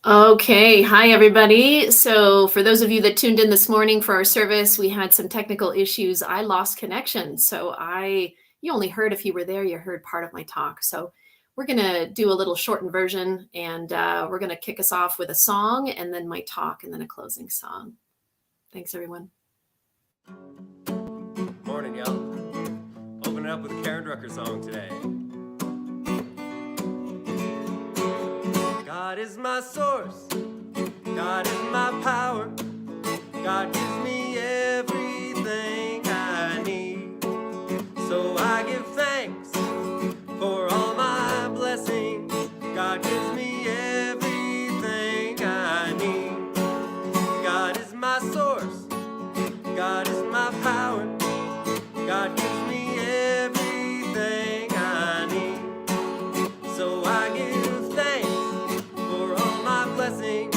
Okay, hi everybody. So, for those of you that tuned in this morning for our service, we had some technical issues. I lost connection. You only heard if you were there, you heard part of my talk. So, we're going to do a little shortened version and we're going to kick us off with a song and then my talk and then a closing song. Thanks, everyone. Morning, y'all. Open it up with a Karen Drucker song today. God is my source. God is my power. God gives me everything I need. So I give thanks for all my blessings. God gives me everything I need. God is my source. God is my power. God gives me everything I need. So I give thanks for all my blessings.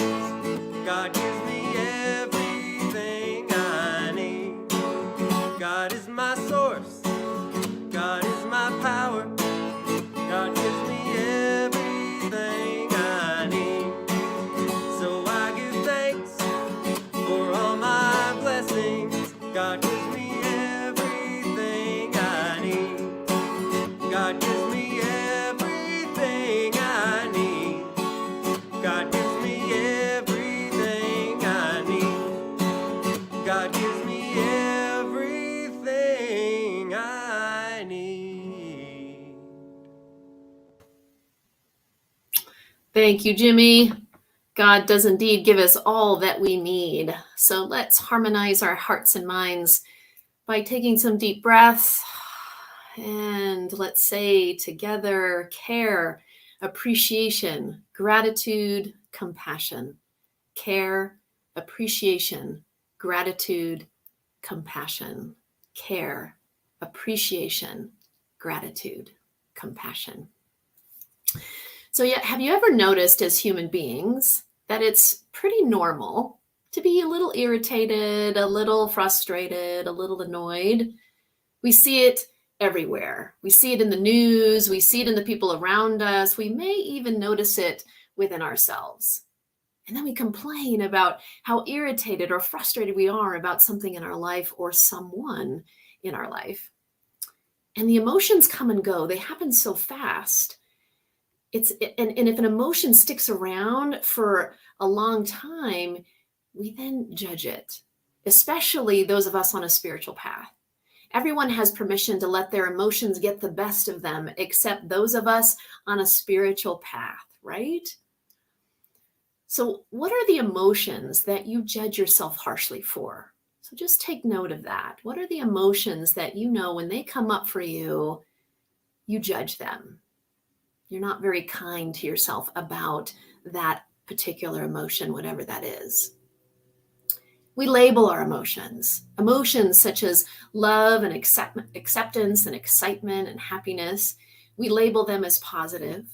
God gives me everything I need. God is my source. God is my power. God gives me everything I need. So I give thanks for all my blessings. God gives me everything I need. God gives me everything I need. God gives me everything I need. God gives me everything I need. Thank you, Jimmy. God does indeed give us all that we need. So, let's harmonize our hearts and minds by taking some deep breaths. And let's say together care, appreciation, gratitude, compassion. Care, appreciation, gratitude, compassion. Care, appreciation, gratitude, compassion. So, yeah, have you ever noticed as human beings that it's pretty normal to be a little irritated, a little frustrated, a little annoyed? We see it everywhere. We see it in the news, we see it in the people around us, we may even notice it within ourselves. And then we complain about how irritated or frustrated we are about something in our life or someone in our life. And the emotions come and go, they happen so fast. And if an emotion sticks around for a long time, we then judge it, especially those of us on a spiritual path. Everyone has permission to let their emotions get the best of them, except those of us on a spiritual path, right? So, what are the emotions that you judge yourself harshly for? So, just take note of that. What are the emotions that you know when they come up for you, you judge them? You're not very kind to yourself about that particular emotion, whatever that is. We label our emotions. Emotions such as love and acceptance and excitement and happiness, we label them as positive.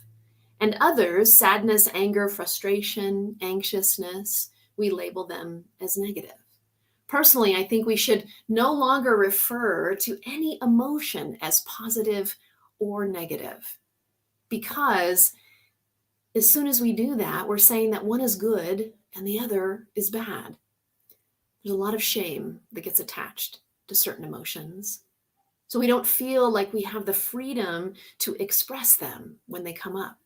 And others, sadness, anger, frustration, anxiousness, we label them as negative. Personally, I think we should no longer refer to any emotion as positive or negative, because as soon as we do that, we're saying that one is good and the other is bad. There's a lot of shame that gets attached to certain emotions. So we don't feel like we have the freedom to express them when they come up.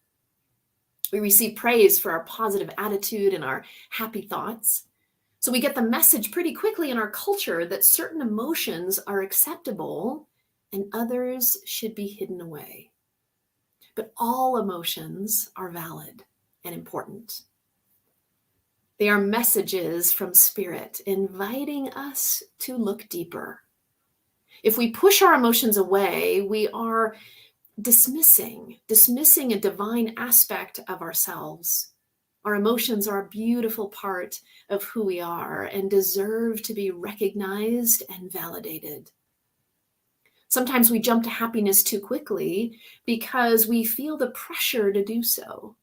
We receive praise for our positive attitude and our happy thoughts. So we get the message pretty quickly in our culture that certain emotions are acceptable and others should be hidden away. But all emotions are valid and important. They are messages from Spirit inviting us to look deeper. If we push our emotions away, we are dismissing a divine aspect of ourselves. Our emotions are a beautiful part of who we are and deserve to be recognized and validated. Sometimes we jump to happiness too quickly because we feel the pressure to do so.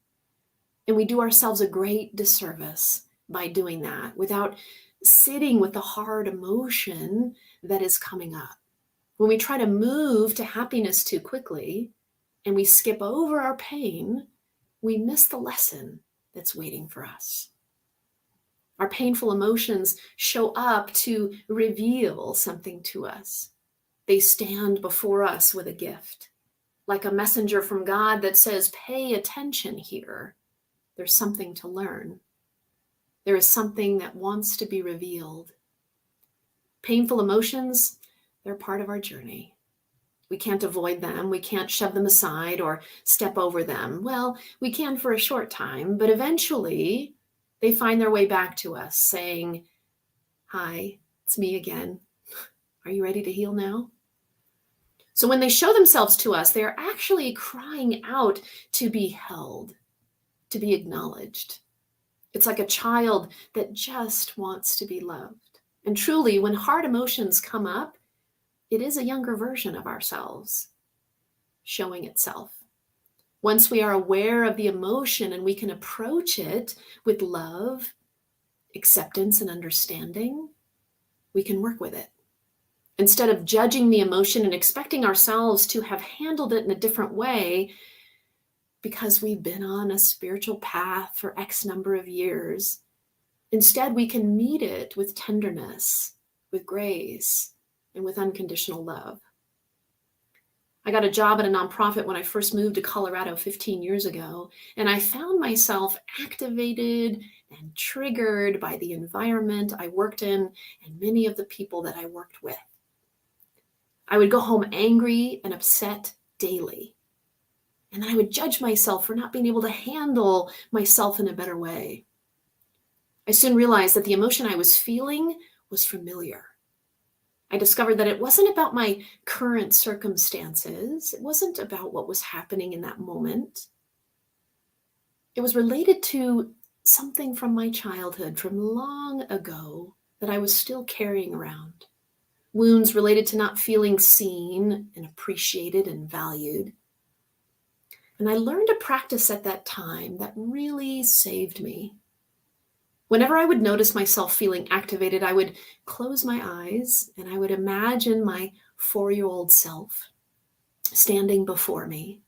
And we do ourselves a great disservice by doing that without sitting with the hard emotion that is coming up. When we try to move to happiness too quickly and we skip over our pain, we miss the lesson that's waiting for us. Our painful emotions show up to reveal something to us. They stand before us with a gift, like a messenger from God that says, pay attention here. There's something to learn. There is something that wants to be revealed. Painful emotions, they're part of our journey. We can't avoid them. We can't shove them aside or step over them. Well, we can for a short time, but eventually they find their way back to us saying, hi, it's me again. Are you ready to heal now? So when they show themselves to us, they are actually crying out to be held, to be acknowledged. It's like a child that just wants to be loved. And truly, when hard emotions come up, it is a younger version of ourselves showing itself. Once we are aware of the emotion and we can approach it with love, acceptance, and understanding, we can work with it. Instead of judging the emotion and expecting ourselves to have handled it in a different way because we've been on a spiritual path for X number of years, instead we can meet it with tenderness, with grace, and with unconditional love. I got a job at a nonprofit when I first moved to Colorado 15 years ago, and I found myself activated and triggered by the environment I worked in and many of the people that I worked with. I would go home angry and upset daily, and then I would judge myself for not being able to handle myself in a better way. I soon realized that the emotion I was feeling was familiar. I discovered that it wasn't about my current circumstances. It wasn't about what was happening in that moment. It was related to something from my childhood, from long ago, that I was still carrying around. Wounds related to not feeling seen and appreciated and valued. And I learned a practice at that time that really saved me. Whenever I would notice myself feeling activated, I would close my eyes and I would imagine my 4-year-old self standing before me.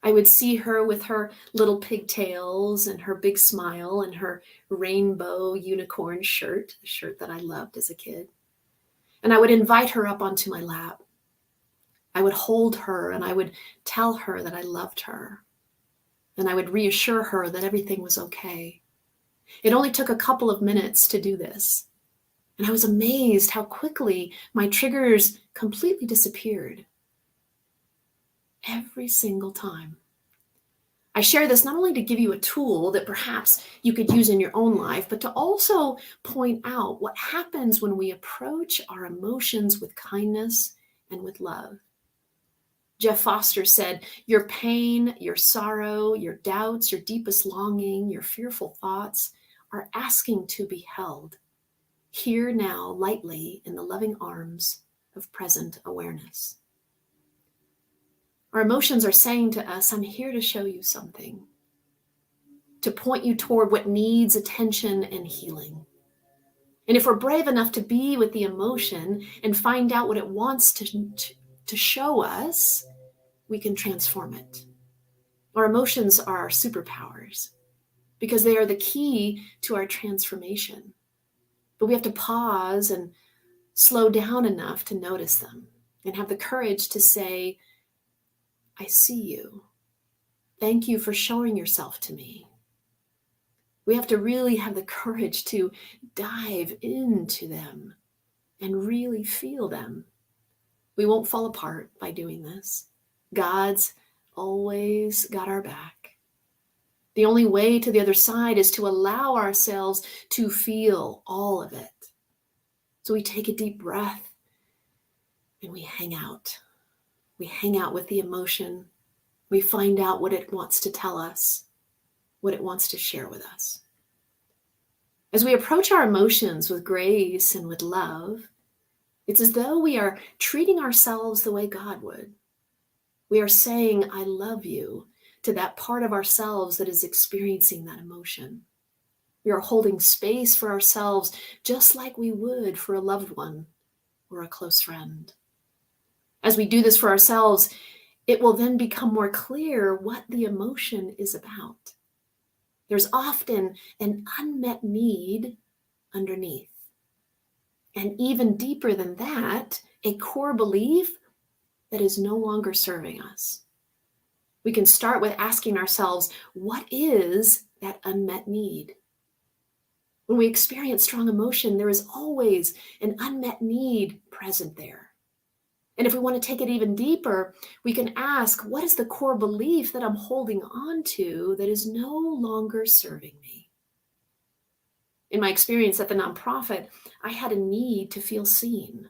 I would see her with her little pigtails and her big smile and her rainbow unicorn shirt, the shirt that I loved as a kid. And I would invite her up onto my lap. I would hold her and I would tell her that I loved her. And I would reassure her that everything was okay. It only took a couple of minutes to do this. And I was amazed how quickly my triggers completely disappeared. Every single time. I share this not only to give you a tool that perhaps you could use in your own life, but to also point out what happens when we approach our emotions with kindness and with love. Jeff Foster said, your pain, your sorrow, your doubts, your deepest longing, your fearful thoughts are asking to be held here now lightly in the loving arms of present awareness. Our emotions are saying to us, I'm here to show you something, to point you toward what needs attention and healing. And if we're brave enough to be with the emotion and find out what it wants to show us, we can transform it. Our emotions are our superpowers because they are the key to our transformation. But we have to pause and slow down enough to notice them and have the courage to say, I see you. Thank you for showing yourself to me. We have to really have the courage to dive into them and really feel them. We won't fall apart by doing this. God's always got our back. The only way to the other side is to allow ourselves to feel all of it. So we take a deep breath and we hang out. We hang out with the emotion. We find out what it wants to tell us, what it wants to share with us. As we approach our emotions with grace and with love, it's as though we are treating ourselves the way God would. We are saying, I love you, to that part of ourselves that is experiencing that emotion. We are holding space for ourselves just like we would for a loved one or a close friend. As we do this for ourselves, it will then become more clear what the emotion is about. There's often an unmet need underneath. And even deeper than that, a core belief that is no longer serving us. We can start with asking ourselves, what is that unmet need? When we experience strong emotion, there is always an unmet need present there. And if we want to take it even deeper, we can ask, what is the core belief that I'm holding on to that is no longer serving me? In my experience at the nonprofit, I had a need to feel seen,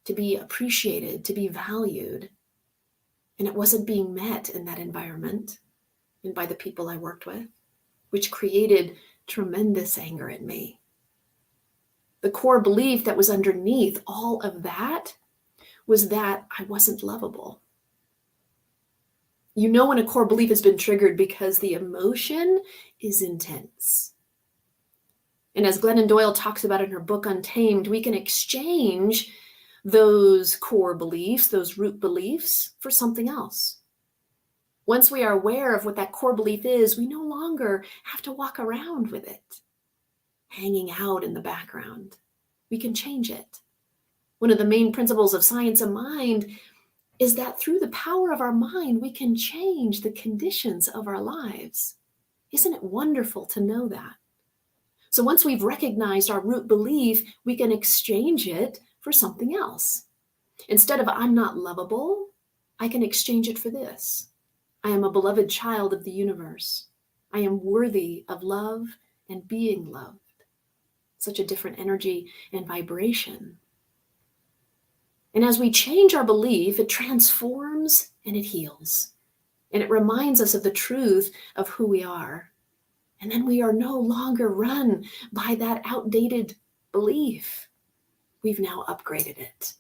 to be appreciated, to be valued. And it wasn't being met in that environment and by the people I worked with, which created tremendous anger in me. The core belief that was underneath all of that was that I wasn't lovable. You know when a core belief has been triggered because the emotion is intense. And as Glennon Doyle talks about in her book Untamed, we can exchange those core beliefs, those root beliefs, for something else. Once we are aware of what that core belief is, we no longer have to walk around with it, hanging out in the background. We can change it. One of the main principles of science of mind is that through the power of our mind, we can change the conditions of our lives. Isn't it wonderful to know that? So once we've recognized our root belief, we can exchange it for something else. Instead of I'm not lovable, I can exchange it for this. I am a beloved child of the universe. I am worthy of love and being loved. Such a different energy and vibration. And as we change our belief, it transforms and it heals. And it reminds us of the truth of who we are. And then we are no longer run by that outdated belief. We've now upgraded it.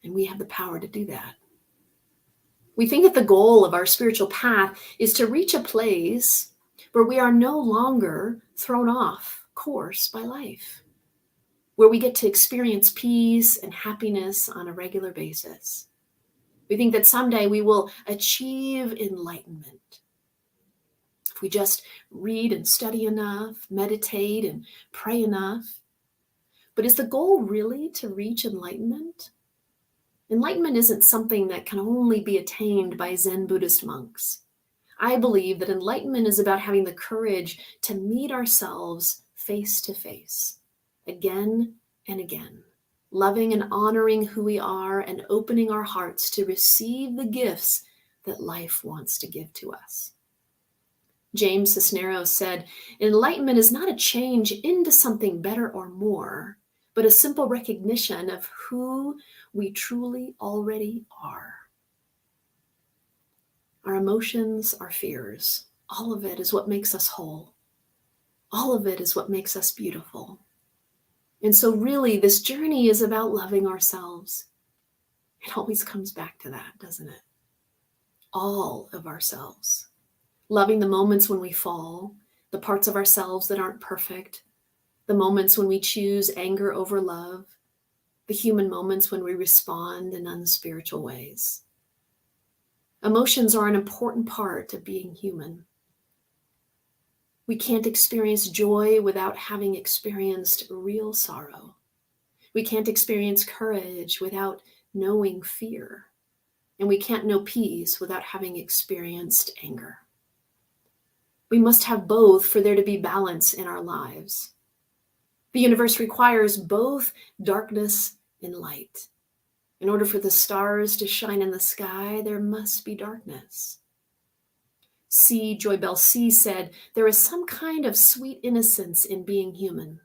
And we have the power to do that. We think that the goal of our spiritual path is to reach a place where we are no longer thrown off course by life, where we get to experience peace and happiness on a regular basis. We think that someday we will achieve enlightenment. If we just read and study enough, meditate and pray enough. But is the goal really to reach enlightenment? Enlightenment isn't something that can only be attained by Zen Buddhist monks. I believe that enlightenment is about having the courage to meet ourselves face to face, again and again, loving and honoring who we are and opening our hearts to receive the gifts that life wants to give to us. James Cisneros said, enlightenment is not a change into something better or more, but a simple recognition of who we truly already are. Our emotions, our fears, all of it is what makes us whole. All of it is what makes us beautiful. And so really, this journey is about loving ourselves. It always comes back to that, doesn't it? All of ourselves. Loving the moments when we fall, the parts of ourselves that aren't perfect, the moments when we choose anger over love, the human moments when we respond in unspiritual ways. Emotions are an important part of being human. We can't experience joy without having experienced real sorrow. We can't experience courage without knowing fear. And we can't know peace without having experienced anger. We must have both for there to be balance in our lives. The universe requires both darkness and light. In order for the stars to shine in the sky, there must be darkness. Joy Bell C said, there is some kind of sweet innocence in being human,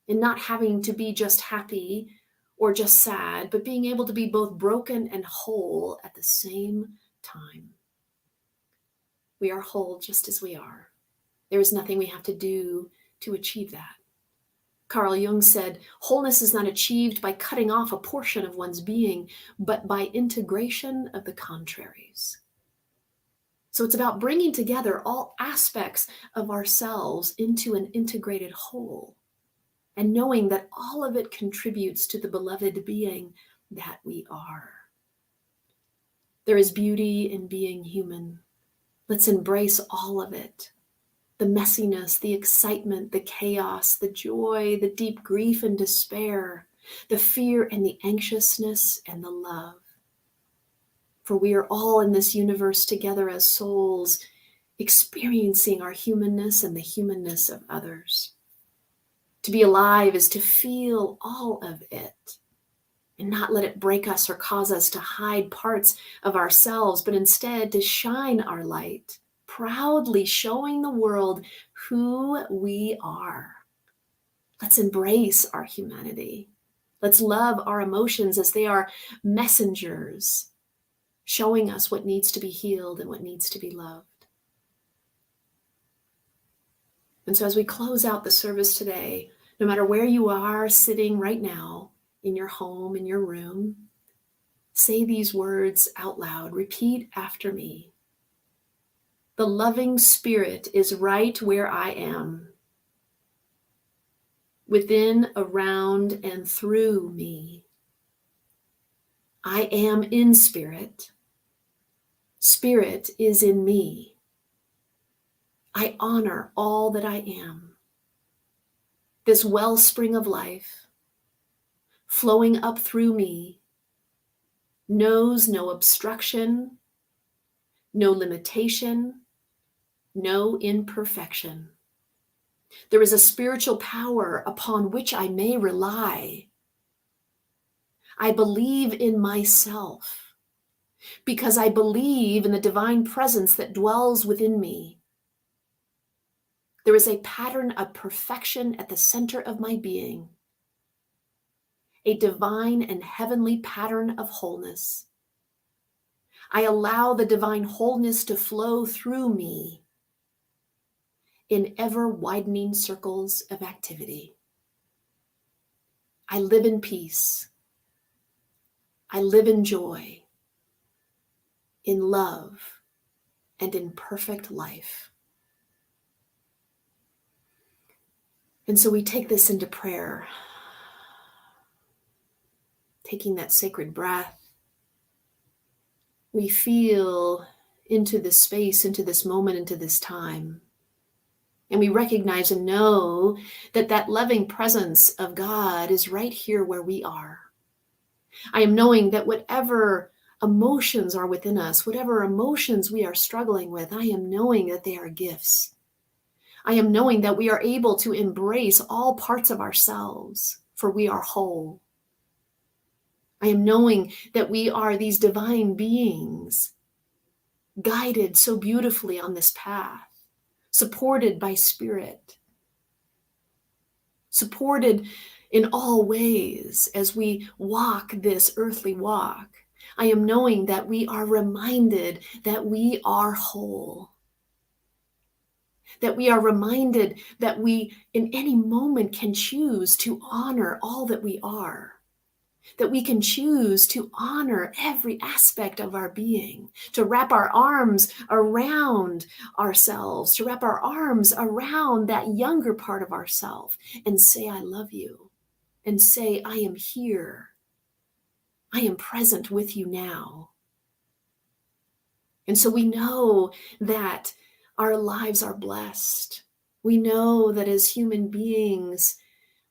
in not having to be just happy or just sad, but being able to be both broken and whole at the same time. We are whole just as we are. There is nothing we have to do to achieve that. Carl Jung said, wholeness is not achieved by cutting off a portion of one's being, but by integration of the contraries. So it's about bringing together all aspects of ourselves into an integrated whole, and knowing that all of it contributes to the beloved being that we are. There is beauty in being human. Let's embrace all of it. the messiness, the excitement, the chaos, the joy, the deep grief and despair, the fear and the anxiousness and the love. For we are all in this universe together as souls, experiencing our humanness and the humanness of others. To be alive is to feel all of it and not let it break us or cause us to hide parts of ourselves, but instead to shine our light, proudly showing the world who we are. Let's embrace our humanity. Let's love our emotions as they are messengers, showing us what needs to be healed and what needs to be loved. And so as we close out the service today, no matter where you are sitting right now, in your home, in your room, say these words out loud. Repeat after me. The loving Spirit is right where I am, within, around, and through me. I am in Spirit. Spirit is in me. I honor all that I am. This wellspring of life, flowing up through me, knows no obstruction, no limitation, no imperfection. There is a spiritual power upon which I may rely. I believe in myself because I believe in the divine presence that dwells within me. There is a pattern of perfection at the center of my being, a divine and heavenly pattern of wholeness. I allow the divine wholeness to flow through me in ever-widening circles of activity. I live in peace. I live in joy, in love, and in perfect life. And so we take this into prayer, taking that sacred breath. We feel into this space, into this moment, into this time. And we recognize and know that that loving presence of God is right here where we are. I am knowing that whatever emotions are within us, whatever emotions we are struggling with, I am knowing that they are gifts. I am knowing that we are able to embrace all parts of ourselves, for we are whole. I am knowing that we are these divine beings, guided so beautifully on this path, supported by Spirit, supported in all ways as we walk this earthly walk. I am knowing that we are reminded that we are whole, that we are reminded that we in any moment can choose to honor all that we are, that we can choose to honor every aspect of our being, to wrap our arms around ourselves, to wrap our arms around that younger part of ourselves and say, I love you, and say, I am here. I am present with you now. And so we know that our lives are blessed. We know that as human beings,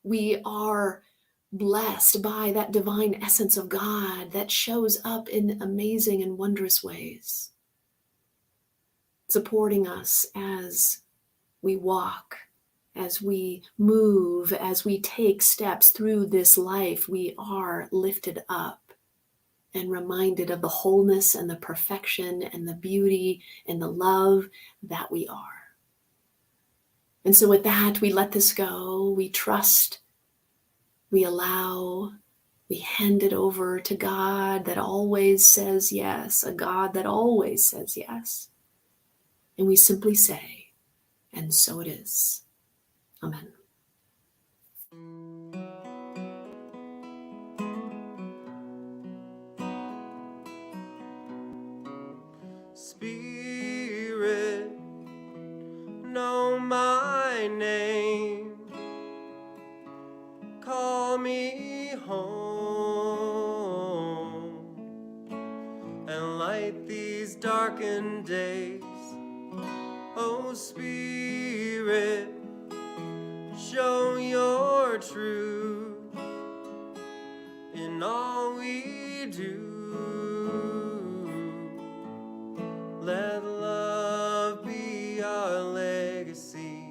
we are blessed by that divine essence of God that shows up in amazing and wondrous ways, supporting us as we walk, as we move, as we take steps through this life. We are lifted up and reminded of the wholeness and the perfection and the beauty and the love that we are. And so with that, we let this go. We trust, we allow, we hand it over to God that always says yes, a God that always says yes. And we simply say, and so it is. Amen. Spirit, know my name. Call me home and light these darkened days. Oh, Spirit, Spirit, show your truth in all we do. Let love be our legacy.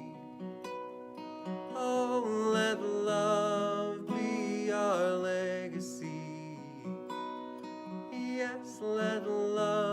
Oh, let love be our legacy. Yes, let love